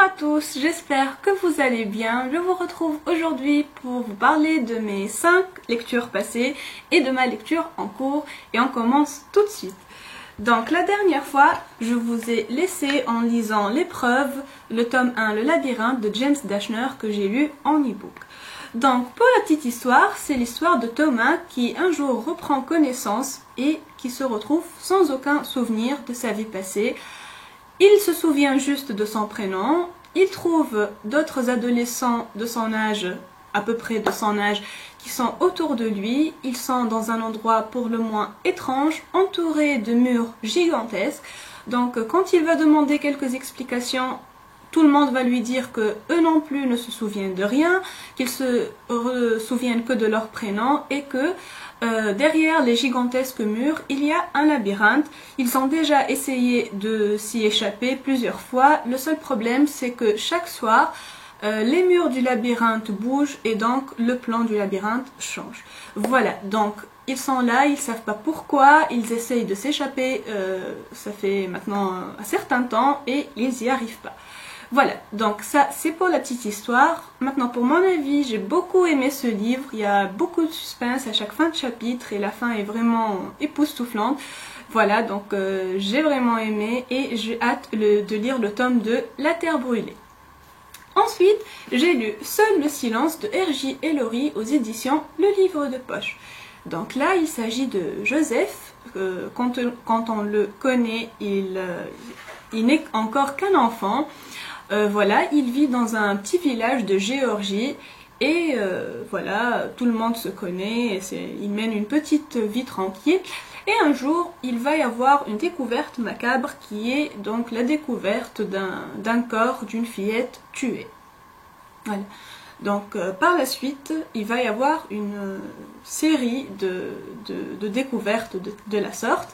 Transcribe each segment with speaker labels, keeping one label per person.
Speaker 1: à tous, j'espère que vous allez bien. Je vous retrouve aujourd'hui pour vous parler de mes 5 lectures passées et de ma lecture en cours. Et on commence tout de suite. Donc la dernière fois, je vous ai laissé en lisant L'épreuve, le tome 1, Le labyrinthe de James Dashner que j'ai lu en e-book. Donc pour la petite histoire, c'est l'histoire de Thomas qui un jour reprend connaissance et qui se retrouve sans aucun souvenir de sa vie passée. Il se souvient juste de son prénom, il trouve d'autres adolescents de son âge, à peu près de son âge, qui sont autour de lui. Ils sont dans un endroit pour le moins étrange, entouré de murs gigantesques. Donc quand il va demander quelques explications, tout le monde va lui dire que eux non plus ne se souviennent de rien, qu'ils se souviennent que de leur prénom et que derrière les gigantesques murs, il y a un labyrinthe. Ils ont déjà essayé de s'y échapper plusieurs fois. Le seul problème, c'est que chaque soir, les murs du labyrinthe bougent et donc le plan du labyrinthe change. Voilà, donc ils sont là, ils ne savent pas pourquoi, ils essayent de s'échapper, ça fait maintenant un certain temps et ils n'y arrivent pas. Voilà, donc ça c'est pour la petite histoire. Maintenant pour mon avis, j'ai beaucoup aimé ce livre, il y a beaucoup de suspense à chaque fin de chapitre et la fin est vraiment époustouflante. Voilà, donc j'ai vraiment aimé et j'ai hâte de lire le tome 2, La Terre brûlée. Ensuite, j'ai lu Seul le silence de R.J. Ellory aux éditions Le Livre de Poche. Donc là, il s'agit de Joseph. Quand on le connaît, il n'est encore qu'un enfant. Voilà, il vit dans un petit village de Géorgie et voilà, tout le monde se connaît, il mène une petite vie tranquille. Et un jour, il va y avoir une découverte macabre qui est donc la découverte d'un corps d'une fillette tuée. Voilà. Donc par la suite, il va y avoir une série de découvertes de la sorte.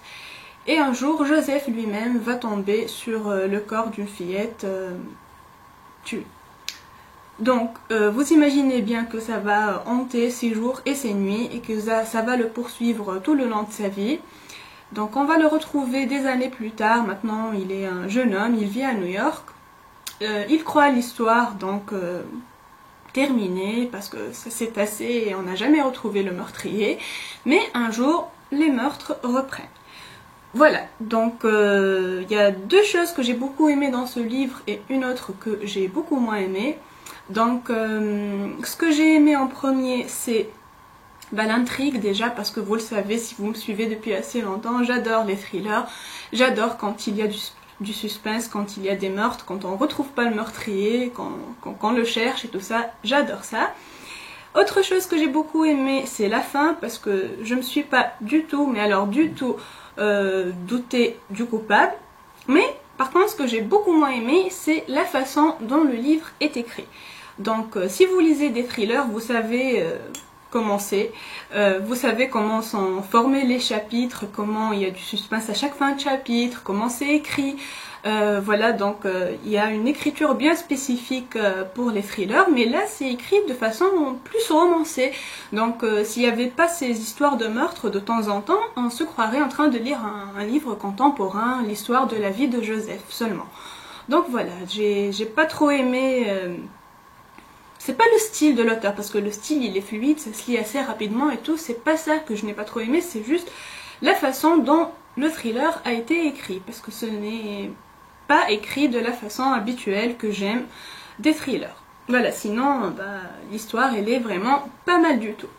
Speaker 1: Et un jour, Joseph lui-même va tomber sur le corps d'une fillette tuée. Donc, vous imaginez bien que ça va hanter ses jours et ses nuits et que ça va le poursuivre tout le long de sa vie. Donc, on va le retrouver des années plus tard. Maintenant, il est un jeune homme, il vit à New York. Il croit l'histoire donc terminée parce que ça s'est tassé et on n'a jamais retrouvé le meurtrier. Mais un jour, les meurtres reprennent. Voilà, donc il y a 2 choses que j'ai beaucoup aimées dans ce livre et une autre que j'ai beaucoup moins aimée. Donc ce que j'ai aimé en premier, c'est l'intrigue déjà, parce que vous le savez si vous me suivez depuis assez longtemps, j'adore les thrillers, j'adore quand il y a du suspense, quand il y a des meurtres, quand on ne retrouve pas le meurtrier, quand on le cherche et tout ça, j'adore ça. Autre chose que j'ai beaucoup aimé, c'est la fin, parce que je ne me suis pas du tout, mais alors du tout, douter du coupable. Mais par contre, ce que j'ai beaucoup moins aimé, c'est la façon dont le livre est écrit. Donc si vous lisez des thrillers, vous savez comment c'est, vous savez comment sont formés les chapitres, comment il y a du suspense à chaque fin de chapitre, comment c'est écrit. Voilà, donc il y a une écriture bien spécifique pour les thrillers, mais là c'est écrit de façon plus romancée. Donc s'il n'y avait pas ces histoires de meurtre de temps en temps, on se croirait en train de lire un livre contemporain, l'histoire de la vie de Joseph seulement. Donc voilà, j'ai pas trop aimé. C'est pas le style de l'auteur, parce que le style il est fluide, ça se lit assez rapidement et tout, c'est pas ça que je n'ai pas trop aimé, c'est juste la façon dont le thriller a été écrit, parce que ce n'est pas écrit de la façon habituelle que j'aime des thrillers. Voilà, sinon l'histoire elle est vraiment pas mal du tout.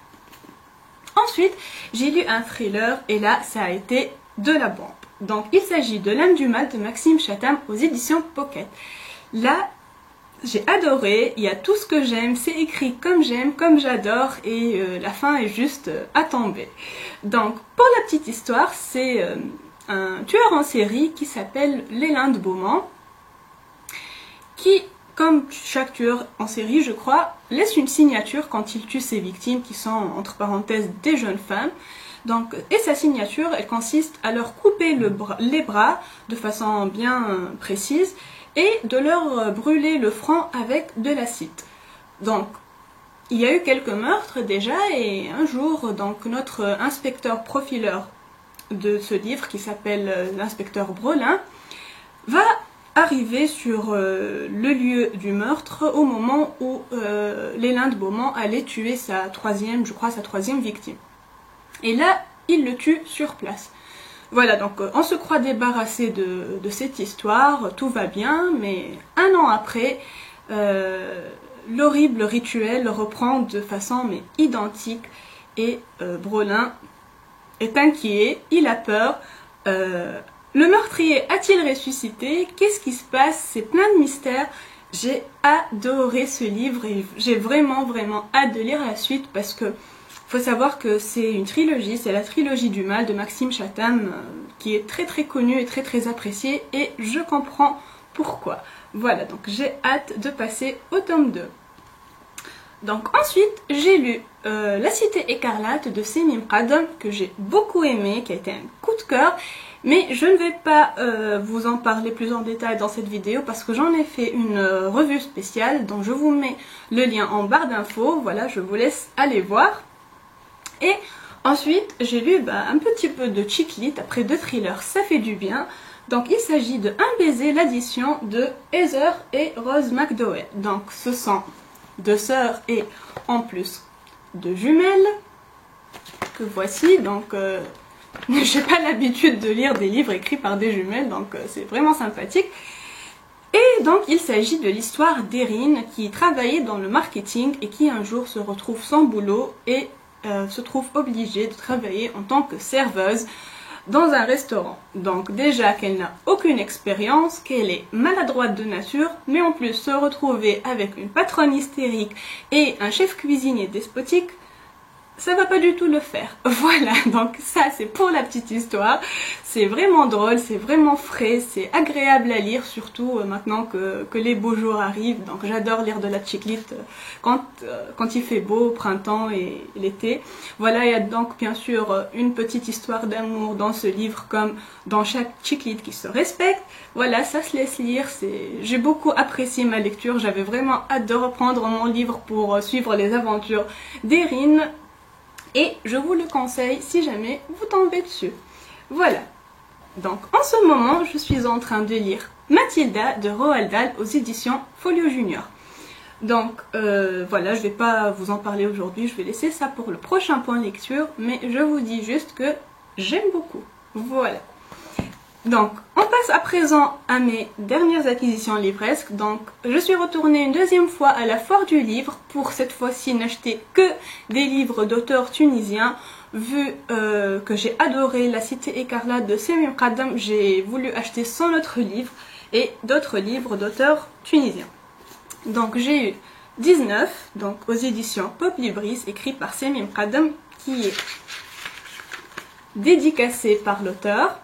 Speaker 1: Ensuite, j'ai lu un thriller et là ça a été de la bombe. Donc il s'agit de L'âme du mal de Maxime Chatham aux éditions Pocket. Là, j'ai adoré, il y a tout ce que j'aime, c'est écrit comme j'aime, comme j'adore et la fin est juste à tomber. Donc pour la petite histoire, c'est un tueur en série qui s'appelle Leland Beaumont qui, comme chaque tueur en série je crois, laisse une signature quand il tue ses victimes qui sont entre parenthèses des jeunes femmes. Donc, et sa signature, elle consiste à leur couper les bras de façon bien précise et de leur brûler le front avec de l'acide. Donc, il y a eu quelques meurtres déjà et un jour, donc notre inspecteur profileur de ce livre qui s'appelle l'inspecteur Brolin va arriver sur le lieu du meurtre au moment où Leland Beaumont allait tuer sa troisième victime. Et là, il le tue sur place. Voilà, donc on se croit débarrassé de cette histoire, tout va bien, mais un an après, l'horrible rituel reprend de façon identique et Brolin est inquiet, il a peur. Le meurtrier a-t-il ressuscité? Qu'est-ce qui se passe? C'est plein de mystères. J'ai adoré ce livre et j'ai vraiment hâte de lire la suite parce que faut savoir que c'est une trilogie, c'est la trilogie du mal de Maxime Chatham qui est très connue et très appréciée et je comprends pourquoi. Voilà, donc j'ai hâte de passer au tome 2. Donc ensuite, j'ai lu La Cité écarlate de Semim Qadam que j'ai beaucoup aimé, qui a été un coup de cœur. Mais je ne vais pas vous en parler plus en détail dans cette vidéo parce que j'en ai fait une revue spéciale dont je vous mets le lien en barre d'infos. Voilà, je vous laisse aller voir. Et ensuite, j'ai lu un petit peu de chick lit après 2 thrillers, ça fait du bien. Donc il s'agit de Un baiser, l'addition de Heather et Rose McDowell. Donc ce sont 2 sœurs et en plus 2 jumelles que voici. Donc j'ai pas l'habitude de lire des livres écrits par des jumelles, donc c'est vraiment sympathique. Et donc il s'agit de l'histoire d'Erin qui travaillait dans le marketing et qui un jour se retrouve sans boulot et se trouve obligée de travailler en tant que serveuse dans un restaurant. Donc déjà qu'elle n'a aucune expérience, qu'elle est maladroite de nature, mais en plus se retrouver avec une patronne hystérique et un chef cuisinier despotique, ça va pas du tout le faire. Voilà, donc ça c'est pour la petite histoire. C'est vraiment drôle, c'est vraiment frais, c'est agréable à lire, surtout maintenant que les beaux jours arrivent. Donc j'adore lire de la chick lit quand il fait beau, au printemps et l'été. Voilà, il y a donc bien sûr une petite histoire d'amour dans ce livre comme dans chaque chick lit qui se respecte. Voilà, ça se laisse lire, j'ai beaucoup apprécié ma lecture, j'avais vraiment hâte de reprendre mon livre pour suivre les aventures d'Erin. Et je vous le conseille si jamais vous tombez dessus. Voilà. Donc en ce moment, je suis en train de lire Mathilda de Roald Dahl aux éditions Folio Junior. Donc voilà, je ne vais pas vous en parler aujourd'hui, je vais laisser ça pour le prochain point lecture, mais je vous dis juste que j'aime beaucoup. Voilà. Donc, on passe à présent à mes dernières acquisitions livresques. Donc, je suis retournée une deuxième fois à la foire du livre pour cette fois-ci n'acheter que des livres d'auteurs tunisiens. Vu que j'ai adoré La Cité écarlate de Semim Qadam, j'ai voulu acheter son autre livre et d'autres livres d'auteurs tunisiens. Donc, j'ai eu 19, donc aux éditions Pop Libris, écrit par Semim Qadam, qui est dédicacé par l'auteur.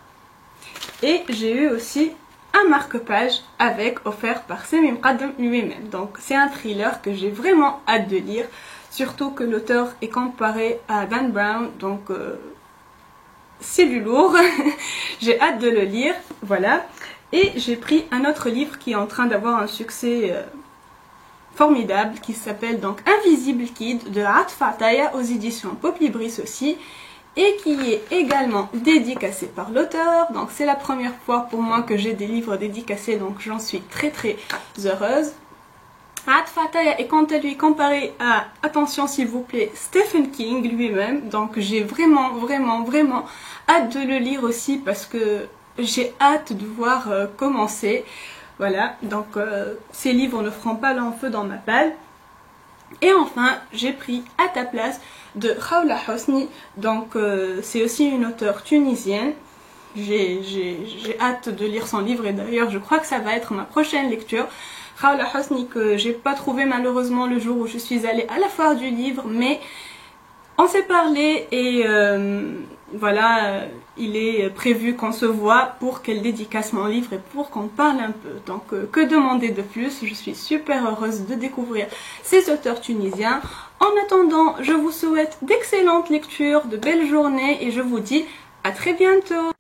Speaker 1: Et j'ai eu aussi un marque-page avec offert par Semim Qadam lui-même. Donc c'est un thriller que j'ai vraiment hâte de lire. Surtout que l'auteur est comparé à Dan Brown. Donc c'est du lourd. J'ai hâte de le lire. Voilà. Et j'ai pris un autre livre qui est en train d'avoir un succès formidable. Qui s'appelle donc Invisible Kid de Atf Ataya aux éditions Pop Libris aussi. Et qui est également dédicacé par l'auteur. Donc c'est la première fois pour moi que j'ai des livres dédicacés, donc j'en suis très heureuse. Atf Ataya est quant à lui comparé à, attention s'il vous plaît, Stephen King lui-même. Donc j'ai vraiment hâte de le lire aussi parce que j'ai hâte de voir commencer. Voilà, donc ces livres ne feront pas long feu dans ma palle. Et enfin, j'ai pris À ta place de Khawla Hosni. Donc c'est aussi une auteure tunisienne. J'ai hâte de lire son livre et d'ailleurs je crois que ça va être ma prochaine lecture. Khawla Hosni que j'ai pas trouvé malheureusement le jour où je suis allée à la foire du livre, mais on s'est parlé et voilà, il est prévu qu'on se voit pour qu'elle dédicace mon livre et pour qu'on parle un peu. Donc que demander de plus? Je suis super heureuse de découvrir ces auteurs tunisiens. En attendant, je vous souhaite d'excellentes lectures, de belles journées et je vous dis à très bientôt.